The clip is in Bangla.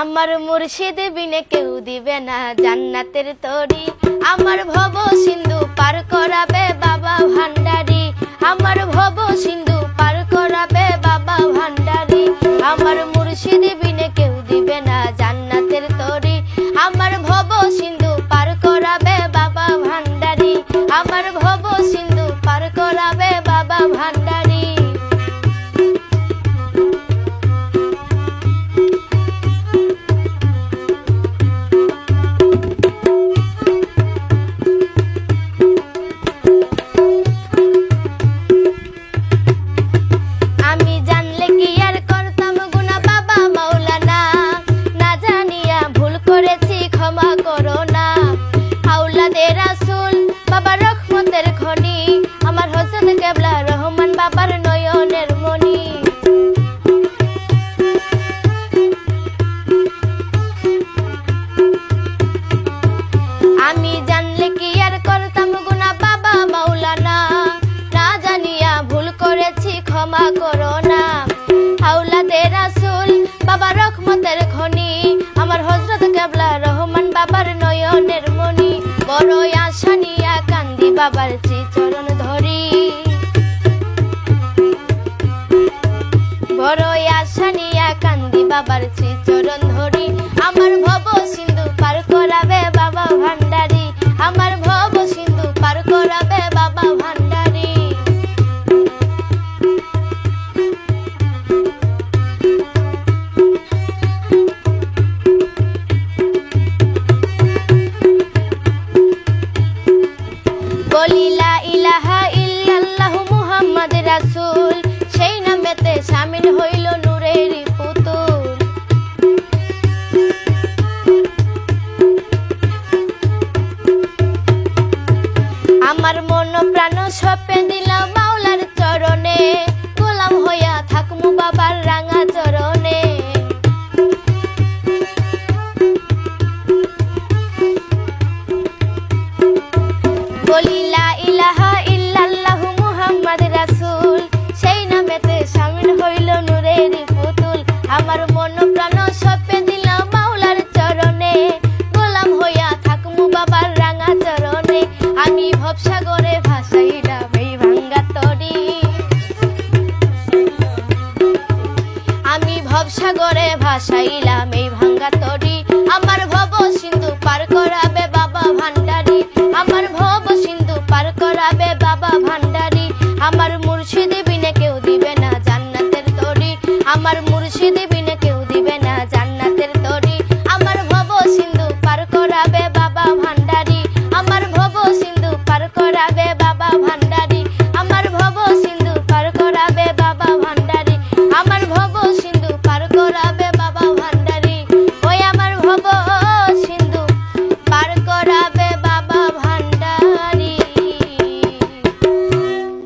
আমার মুর্শিদ বিনে কেউ দিবে না জান্নাতের তরি, আমার ভব সিন্ধু পার করাবে বাবা ভান্ডারি, আমার ভব সিন্ধু পার করাবে বাবা ভান্ডারি। আমার মুর্শিদ বিনে কেউ দিবে না জান্নাতের তরি, আমার ভব সিন্ধু পার করাবে বাবা ভান্ডারি, আমার ভব সিন্ধু পার করাবে বাবা ভান্ডারি। বাবা রহমতের খনি, আমার হযরত কেবলা রহমান বাবার নয়নের মনি। আমি জানলে কি আর করতাম গুনাহ বাবা মাওলানা, না জানিয়া ভুল করেছি ক্ষমা করো না। আওলাদে রাসূল বাবা রহমতের খনি, আমার হযরত কেবলা রহমান বাবার নয়নের মনি। বড় আশা নিয়া কান্দি বাবার চরণ ধরি, বড় আশা নিয়া কান্দি বাবার চরণ ধরি। আমার ভব সিন্ধু পার করাবে বাবা ভান্ডারি, আমার ভব সিন্ধু পার করাবে বাবা ভান্ডারি। বলি লা ইলাহা ইল্লাল্লাহু মুহাম্মদ রাসূল, সেই নামেতে শামিল হইল নূরের পুতুল। আমার মন প্রাণ সঁপে দিলাম মাওলার চরণে, গোলাম হইয়া থাকমু বাবার রাঙা চরণে। বলি লা ইলাহা ইল্লাল্লাহু মুহাম্মদ রাসূল, সেই নামেতে শামিল হইল নূরের পুতুল। আমার মন প্রাণ সঁপে দিলাম মাওলার চরণে, গোলাম হইয়া থাকমু বাবার রাঙা চরণে। আমি ভবসাগরে ভাসাইলাম এই ভাঙ্গা তরি, আমি ভবসাগরে ভাসাইলাম এই